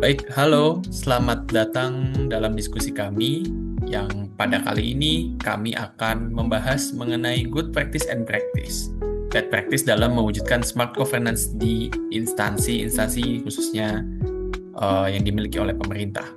Baik, halo, selamat datang dalam diskusi kami yang pada kali ini kami akan membahas mengenai good practice and practice. Bad practice dalam mewujudkan smart governance di instansi-instansi khususnya yang dimiliki oleh pemerintah.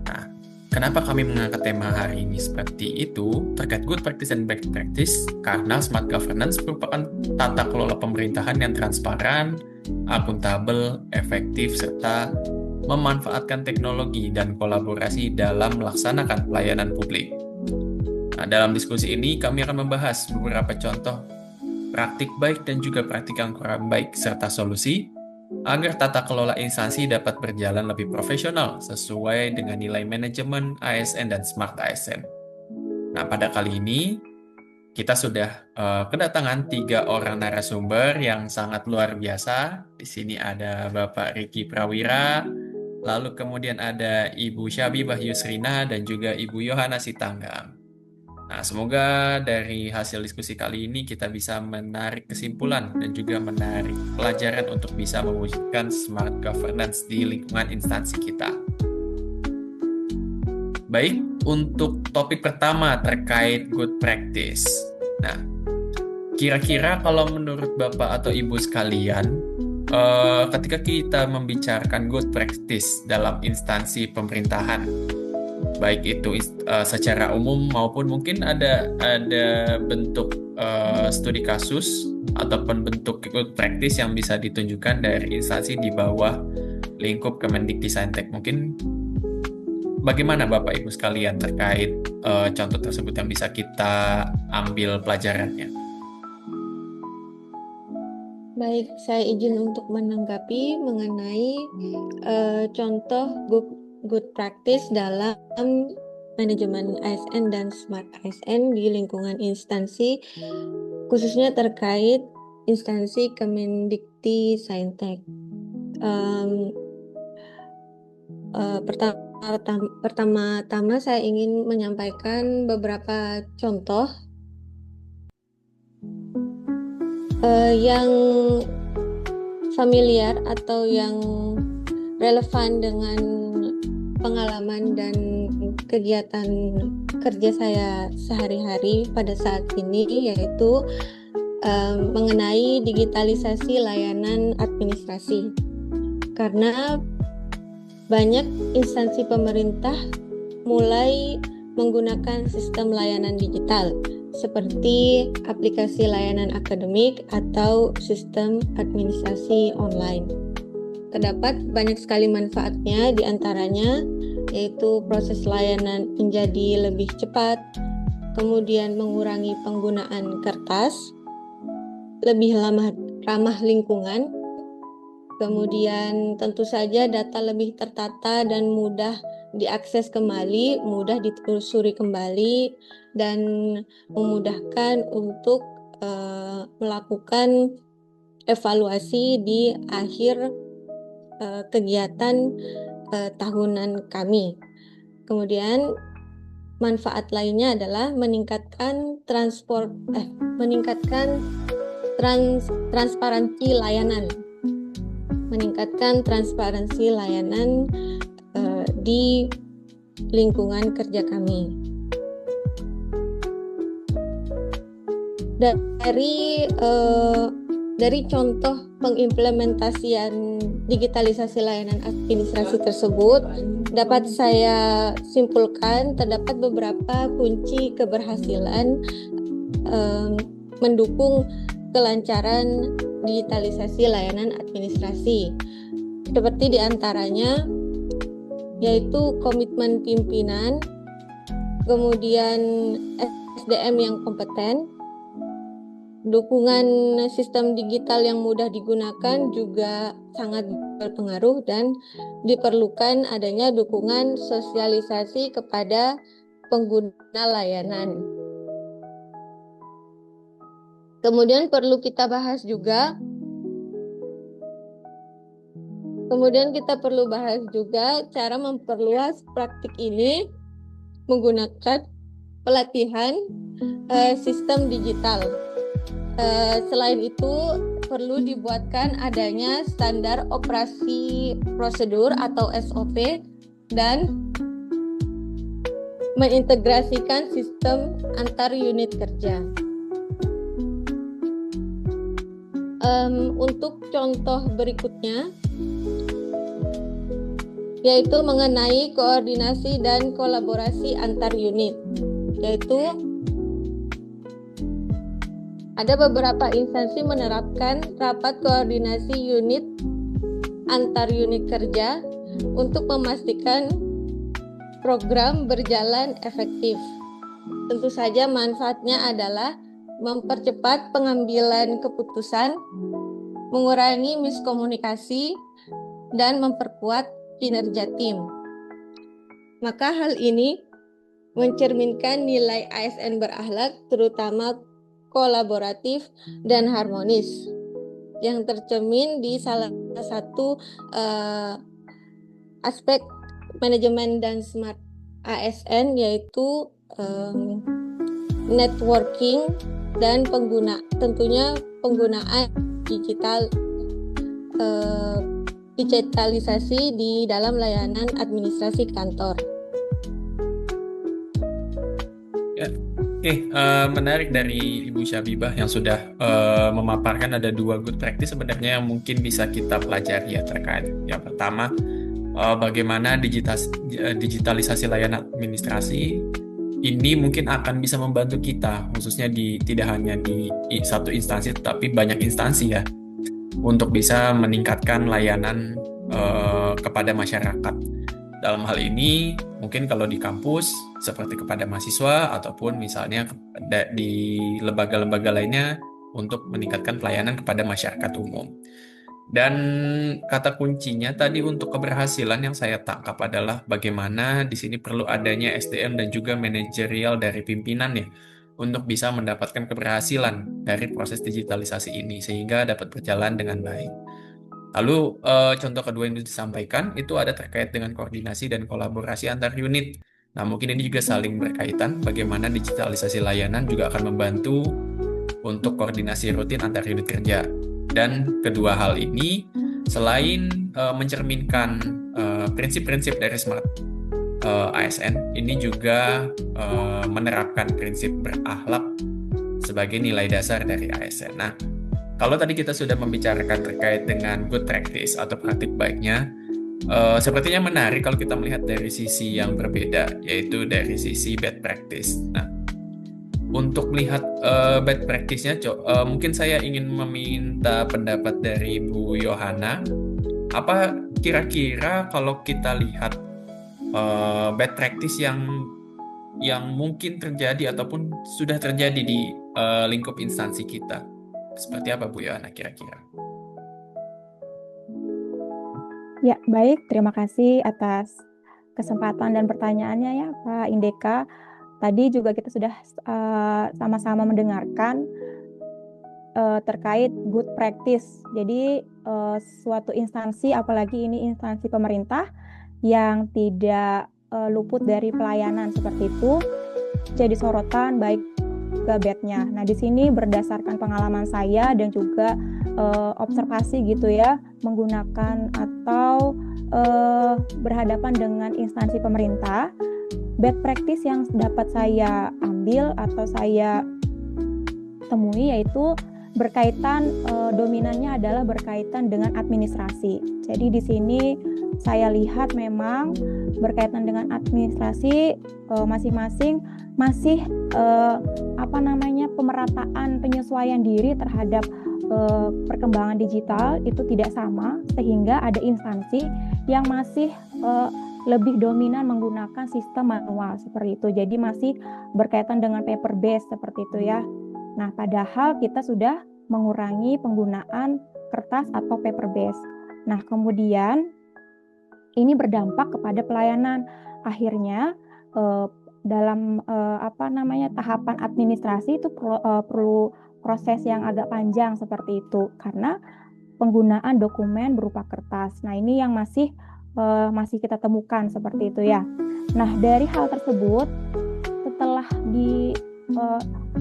Nah, kenapa kami mengangkat tema hari ini seperti itu terkait good practice and bad practice? Karena smart governance merupakan tata kelola pemerintahan yang transparan, akuntabel, efektif, serta memanfaatkan teknologi dan kolaborasi dalam melaksanakan pelayanan publik. Nah, dalam diskusi ini kami akan membahas beberapa contoh praktik baik dan juga praktik yang kurang baik serta solusi agar tata kelola instansi dapat berjalan lebih profesional sesuai dengan nilai manajemen ASN dan Smart ASN. Nah, pada kali ini kita sudah kedatangan 3 orang narasumber yang sangat luar biasa. Di sini ada Bapak Riki Prawira, lalu kemudian ada Ibu Syabibah Yusrina dan juga Ibu Yohana Sitanggang. Nah, semoga dari hasil diskusi kali ini kita bisa menarik kesimpulan dan juga menarik pelajaran untuk bisa mewujudkan smart governance di lingkungan instansi kita. Baik, untuk topik pertama terkait good practice. Nah, kira-kira kalau menurut Bapak atau Ibu sekalian, ketika kita membicarakan good practice dalam instansi pemerintahan, baik itu secara umum maupun mungkin ada bentuk studi kasus ataupun bentuk good practice yang bisa ditunjukkan dari instansi di bawah lingkup Kemendikbudristek. Mungkin bagaimana Bapak Ibu sekalian terkait contoh tersebut yang bisa kita ambil pelajarannya? Baik, saya izin untuk menanggapi mengenai contoh good practice dalam manajemen ASN dan Smart ASN di lingkungan instansi, khususnya terkait instansi Kemendikbudristek. Pertama-tama saya ingin menyampaikan beberapa contoh yang familiar atau yang relevan dengan pengalaman dan kegiatan kerja saya sehari-hari pada saat ini, yaitu mengenai digitalisasi layanan administrasi. Karena banyak instansi pemerintah mulai menggunakan sistem layanan digital seperti aplikasi layanan akademik atau sistem administrasi online. Terdapat banyak sekali manfaatnya, diantaranya yaitu proses layanan menjadi lebih cepat, kemudian mengurangi penggunaan kertas, lebih ramah lingkungan, kemudian tentu saja data lebih tertata dan mudah diakses kembali, mudah ditelusuri kembali, dan memudahkan untuk melakukan evaluasi di akhir kegiatan tahunan kami. Kemudian manfaat lainnya adalah meningkatkan transparansi layanan di lingkungan kerja kami. Dari contoh pengimplementasian digitalisasi layanan administrasi tersebut, dapat saya simpulkan terdapat beberapa kunci keberhasilan mendukung kelancaran digitalisasi layanan administrasi. Seperti diantaranya yaitu komitmen pimpinan, kemudian SDM yang kompeten, dukungan sistem digital yang mudah digunakan juga sangat berpengaruh, dan diperlukan adanya dukungan sosialisasi kepada pengguna layanan. Kemudian perlu kita bahas juga cara memperluas praktik ini menggunakan pelatihan sistem digital. Selain itu, perlu dibuatkan adanya standar operasi prosedur atau SOP dan mengintegrasikan sistem antar unit kerja. Untuk contoh berikutnya, yaitu mengenai koordinasi dan kolaborasi antar unit, yaitu ada beberapa instansi menerapkan rapat koordinasi unit antar unit kerja untuk memastikan program berjalan efektif. Tentu saja manfaatnya adalah mempercepat pengambilan keputusan, mengurangi miskomunikasi, dan memperkuat kinerja tim. Maka hal ini mencerminkan nilai ASN berakhlak, terutama kolaboratif dan harmonis, yang tercermin di salah satu aspek manajemen dan smart ASN, yaitu networking dan tentunya penggunaan digitalisasi di dalam layanan administrasi kantor. Ya. Oke, menarik dari Ibu Syabibah yang sudah memaparkan ada 2 good practice sebenarnya yang mungkin bisa kita pelajari ya terkait. Yang pertama, bagaimana digitalisasi layanan administrasi ini mungkin akan bisa membantu kita, khususnya tidak hanya di satu instansi, tetapi banyak instansi ya, untuk bisa meningkatkan layanan kepada masyarakat. Dalam hal ini, mungkin kalau di kampus, seperti kepada mahasiswa, ataupun misalnya di lembaga-lembaga lainnya, untuk meningkatkan pelayanan kepada masyarakat umum. Dan kata kuncinya tadi untuk keberhasilan yang saya tangkap adalah bagaimana di sini perlu adanya SDM dan juga manajerial dari pimpinan ya, untuk bisa mendapatkan keberhasilan dari proses digitalisasi ini, sehingga dapat berjalan dengan baik. Lalu contoh kedua yang disampaikan itu ada terkait dengan koordinasi dan kolaborasi antar unit. Nah, mungkin ini juga saling berkaitan, bagaimana digitalisasi layanan juga akan membantu untuk koordinasi rutin antar unit kerja. Dan kedua hal ini, selain mencerminkan prinsip-prinsip dari Smart ASN, ini juga menerapkan prinsip berakhlak sebagai nilai dasar dari ASN. Nah, kalau tadi kita sudah membicarakan terkait dengan good practice atau praktik baiknya, sepertinya menarik kalau kita melihat dari sisi yang berbeda, yaitu dari sisi bad practice. Nah, untuk melihat bad practice-nya, mungkin saya ingin meminta pendapat dari Bu Yohana. Apa kira-kira kalau kita lihat bad practice yang mungkin terjadi ataupun sudah terjadi di lingkup instansi kita? Seperti apa Bu Yohana kira-kira? Ya, baik. Terima kasih atas kesempatan dan pertanyaannya ya Pak Indeka. Tadi juga kita sudah sama-sama mendengarkan terkait good practice. Jadi suatu instansi, apalagi ini instansi pemerintah yang tidak luput dari pelayanan seperti itu, jadi sorotan baik bad-nya. Nah, di sini berdasarkan pengalaman saya dan juga observasi gitu ya, menggunakan atau berhadapan dengan instansi pemerintah, bad practice yang dapat saya ambil atau saya temui yaitu berkaitan dominannya adalah berkaitan dengan administrasi. Jadi di sini saya lihat memang berkaitan dengan administrasi masing-masing masih pemerataan penyesuaian diri terhadap perkembangan digital itu tidak sama, sehingga ada instansi yang masih lebih dominan menggunakan sistem manual seperti itu. Jadi masih berkaitan dengan paper based seperti itu ya. Nah, padahal kita sudah mengurangi penggunaan kertas atau paper based. Nah, kemudian ini berdampak kepada pelayanan. Akhirnya dalam tahapan administrasi itu perlu proses yang agak panjang seperti itu karena penggunaan dokumen berupa kertas. Nah, ini yang masih kita temukan seperti itu ya. Nah, dari hal tersebut setelah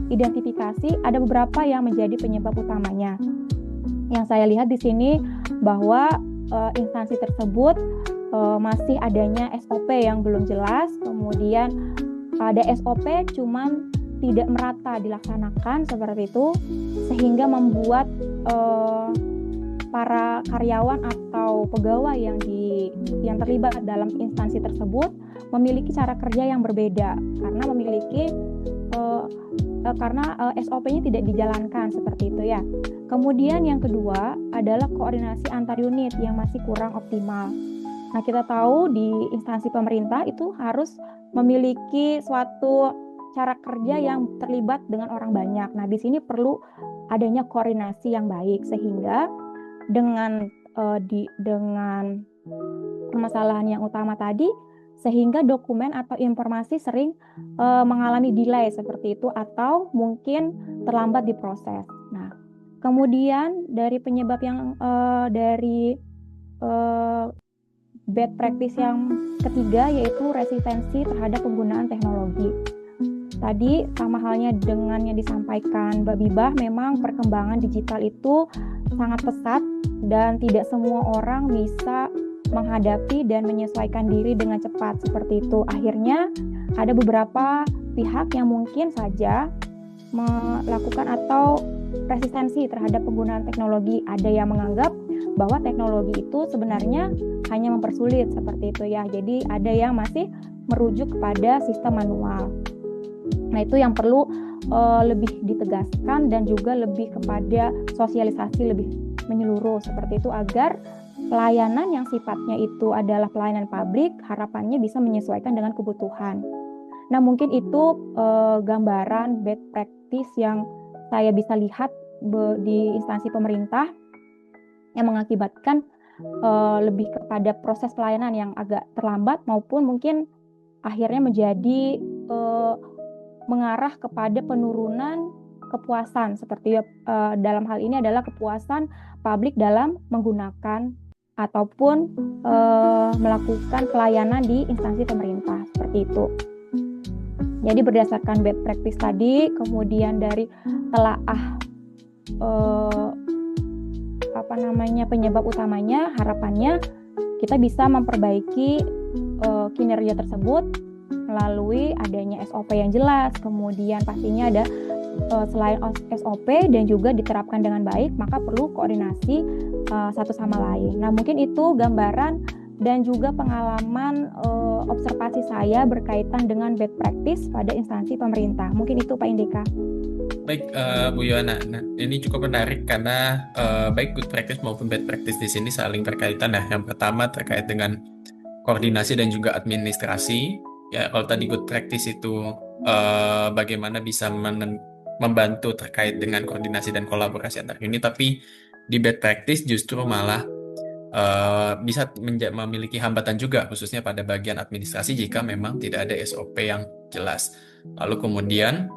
identifikasi ada beberapa yang menjadi penyebab utamanya. Yang saya lihat di sini bahwa instansi tersebut masih adanya SOP yang belum jelas, kemudian ada SOP cuman tidak merata dilaksanakan seperti itu, sehingga membuat para karyawan atau pegawai yang terlibat dalam instansi tersebut memiliki cara kerja yang berbeda karena SOP-nya tidak dijalankan seperti itu ya. Kemudian yang kedua adalah koordinasi antar unit yang masih kurang optimal. Nah, kita tahu di instansi pemerintah itu harus memiliki suatu cara kerja yang terlibat dengan orang banyak. Nah, di sini perlu adanya koordinasi yang baik sehingga dengan permasalahan yang utama tadi, sehingga dokumen atau informasi sering mengalami delay seperti itu atau mungkin terlambat diproses. Nah, kemudian dari penyebab yang dari bad practice yang ketiga yaitu resistensi terhadap penggunaan teknologi. Tadi sama halnya dengan yang disampaikan Mbak Bibah, memang perkembangan digital itu sangat pesat dan tidak semua orang bisa menghadapi dan menyesuaikan diri dengan cepat seperti itu. Akhirnya ada beberapa pihak yang mungkin saja melakukan atau resistensi terhadap penggunaan teknologi. Ada yang menganggap bahwa teknologi itu sebenarnya hanya mempersulit seperti itu ya. Jadi ada yang masih merujuk kepada sistem manual. Nah, itu yang perlu lebih ditegaskan dan juga lebih kepada sosialisasi lebih menyeluruh seperti itu agar pelayanan yang sifatnya itu adalah pelayanan publik harapannya bisa menyesuaikan dengan kebutuhan. Nah, mungkin itu gambaran bad practice yang saya bisa lihat di instansi pemerintah yang mengakibatkan lebih kepada proses pelayanan yang agak terlambat maupun mungkin akhirnya menjadi mengarah kepada penurunan kepuasan seperti dalam hal ini adalah kepuasan publik dalam menggunakan ataupun melakukan pelayanan di instansi pemerintah seperti itu. Jadi berdasarkan bad practice tadi, kemudian dari telaah penyebab utamanya, harapannya kita bisa memperbaiki kinerja tersebut melalui adanya SOP yang jelas, kemudian pastinya ada selain SOP dan juga diterapkan dengan baik, maka perlu koordinasi satu sama lain. Nah, mungkin itu gambaran dan juga pengalaman observasi saya berkaitan dengan bad practice pada instansi pemerintah. Mungkin itu Pak Indika. Baik, Bu Yohana. Nah, ini cukup menarik karena baik good practice maupun bad practice di sini saling berkaitan. Nah, yang pertama terkait dengan koordinasi dan juga administrasi. Ya, kalau tadi good practice itu bagaimana bisa membantu terkait dengan koordinasi dan kolaborasi antar unit, tapi di bad practice justru malah bisa memiliki hambatan juga, khususnya pada bagian administrasi jika memang tidak ada SOP yang jelas. Lalu kemudian,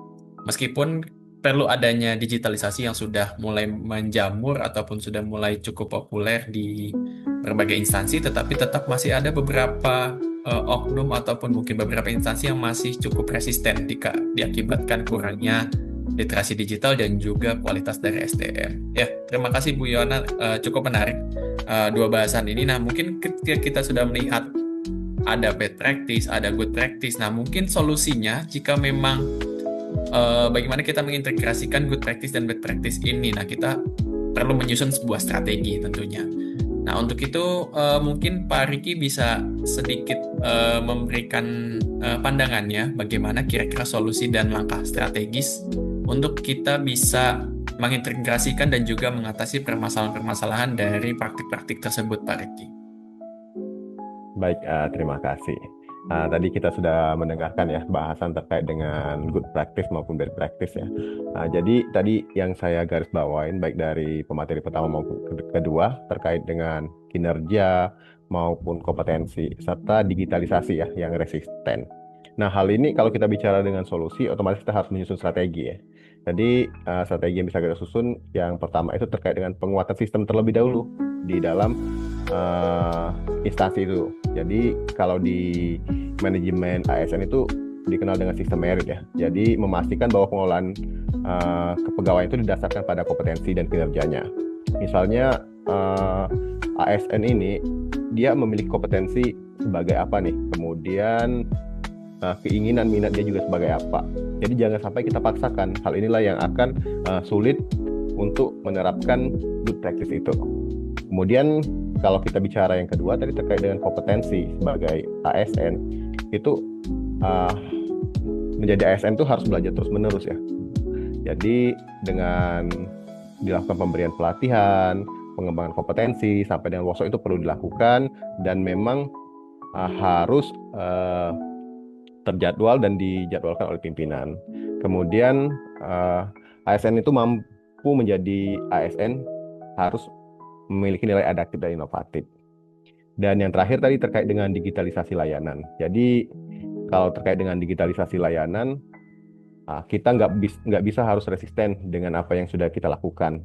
meskipun perlu adanya digitalisasi yang sudah mulai menjamur ataupun sudah mulai cukup populer di berbagai instansi, tetapi tetap masih ada beberapa oknum ataupun mungkin beberapa instansi yang masih cukup resisten diakibatkan kurangnya literasi digital dan juga kualitas dari SDM. Ya, terima kasih Bu Yohana, cukup menarik dua bahasan ini. Nah, mungkin ketika kita sudah melihat ada bad practice, ada good practice, nah mungkin solusinya jika memang bagaimana kita mengintegrasikan good practice dan bad practice ini. Nah, kita perlu menyusun sebuah strategi tentunya. Nah, untuk itu mungkin Pak Riki bisa sedikit memberikan pandangannya bagaimana kira-kira solusi dan langkah strategis untuk kita bisa mengintegrasikan dan juga mengatasi permasalahan-permasalahan dari praktik-praktik tersebut, Pak Riki. Baik, terima kasih. Tadi kita sudah mendengarkan ya bahasan terkait dengan good practice maupun bad practice ya. Jadi tadi yang saya garis bawain baik dari pemateri pertama maupun kedua terkait dengan kinerja maupun kompetensi serta digitalisasi ya yang resisten. Nah, hal ini kalau kita bicara dengan solusi otomatis kita harus menyusun strategi ya. Jadi strategi yang bisa kita susun yang pertama itu terkait dengan penguatan sistem terlebih dahulu di dalam instansi itu. Jadi kalau di manajemen ASN itu dikenal dengan sistem merit ya. Jadi memastikan bahwa pengelolaan kepegawaian itu didasarkan pada kompetensi dan kinerjanya. Misalnya ASN ini dia memiliki kompetensi sebagai apa nih, kemudian keinginan minat dia juga sebagai apa. Jadi jangan sampai kita paksakan. Hal inilah yang akan sulit untuk menerapkan good practice itu. Kemudian kalau kita bicara yang kedua tadi terkait dengan kompetensi sebagai ASN, itu menjadi ASN itu harus belajar terus-menerus ya. Jadi dengan dilakukan pemberian pelatihan, pengembangan kompetensi sampai dengan workshop itu perlu dilakukan dan memang harus terjadwal dan dijadwalkan oleh pimpinan. Kemudian ASN itu mampu menjadi ASN harus memiliki nilai adaptif dan inovatif. Dan yang terakhir tadi terkait dengan digitalisasi layanan. Jadi kalau terkait dengan digitalisasi layanan, kita nggak bisa harus resisten dengan apa yang sudah kita lakukan.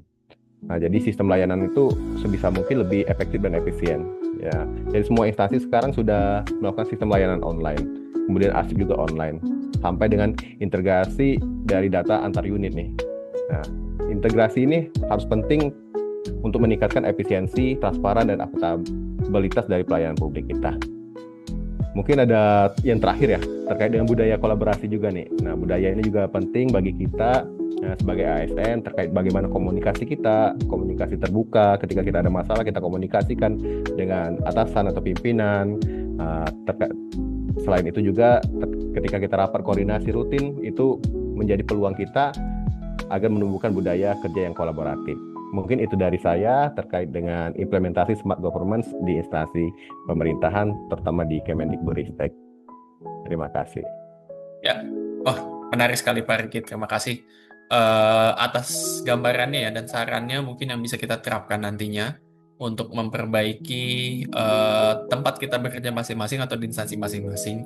Nah, jadi sistem layanan itu sebisa mungkin lebih efektif dan efisien. Ya, jadi semua instansi sekarang sudah melakukan sistem layanan online, kemudian arsip juga online, sampai dengan integrasi dari data antar unit nih. Nah, integrasi ini harus penting untuk meningkatkan efisiensi, transparan, dan akuntabilitas dari pelayanan publik kita. Mungkin ada yang terakhir ya, terkait dengan budaya kolaborasi juga nih. Nah, budaya ini juga penting bagi kita sebagai ASN, terkait bagaimana komunikasi kita, komunikasi terbuka. Ketika kita ada masalah, kita komunikasikan dengan atasan atau pimpinan. Selain itu juga, ketika kita rapat koordinasi rutin, itu menjadi peluang kita agar menumbuhkan budaya kerja yang kolaboratif. Mungkin itu dari saya terkait dengan implementasi smart governance di instansi pemerintahan, terutama di Kemendikbudristek. Terima kasih. Ya, menarik sekali Pak Riki. Terima kasih atas gambarannya ya dan sarannya mungkin yang bisa kita terapkan nantinya untuk memperbaiki tempat kita bekerja masing-masing atau di instansi masing-masing.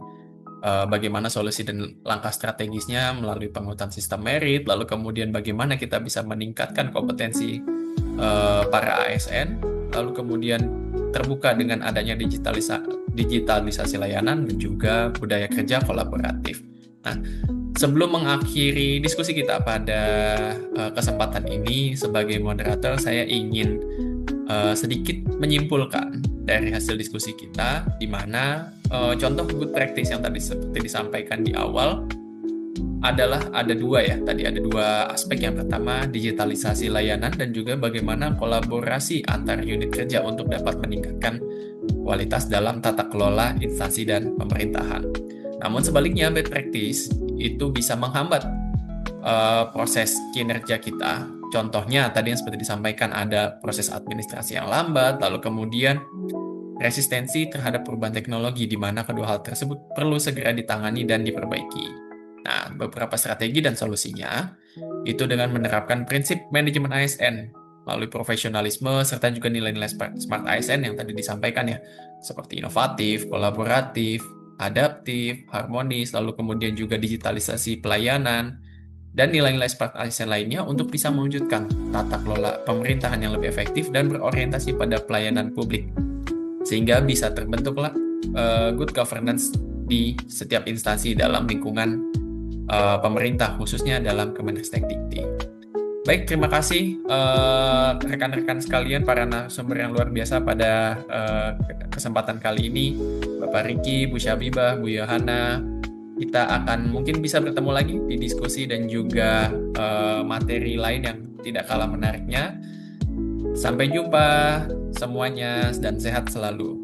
Bagaimana solusi dan langkah strategisnya melalui penguatan sistem merit, lalu kemudian bagaimana kita bisa meningkatkan kompetensi para ASN, lalu kemudian terbuka dengan adanya digitalisasi layanan dan juga budaya kerja kolaboratif. Nah, sebelum mengakhiri diskusi kita pada kesempatan ini, sebagai moderator saya ingin sedikit menyimpulkan dari hasil diskusi kita, di mana contoh good practice yang tadi seperti disampaikan di awal adalah ada dua ya. Tadi ada dua aspek. Yang pertama digitalisasi layanan dan juga bagaimana kolaborasi antar unit kerja untuk dapat meningkatkan kualitas dalam tata kelola instansi dan pemerintahan. Namun sebaliknya bad practice itu bisa menghambat proses kinerja kita. Contohnya tadi yang seperti disampaikan ada proses administrasi yang lambat, lalu kemudian resistensi terhadap perubahan teknologi di mana kedua hal tersebut perlu segera ditangani dan diperbaiki. Nah, beberapa strategi dan solusinya itu dengan menerapkan prinsip manajemen ASN melalui profesionalisme serta juga nilai-nilai smart ASN yang tadi disampaikan ya, seperti inovatif, kolaboratif, adaptif, harmonis, lalu kemudian juga digitalisasi pelayanan, dan nilai-nilai smart ASN lainnya untuk bisa mewujudkan tata kelola pemerintahan yang lebih efektif dan berorientasi pada pelayanan publik, sehingga bisa terbentuklah good governance di setiap instansi dalam lingkungan pemerintah, khususnya dalam Kemendikbudristek. Baik, terima kasih rekan-rekan sekalian, para narasumber yang luar biasa pada kesempatan kali ini, Bapak Riki, Bu Syabibah, Bu Yohana. Kita akan mungkin bisa bertemu lagi di diskusi dan juga materi lain yang tidak kalah menariknya. Sampai jumpa semuanya dan sehat selalu.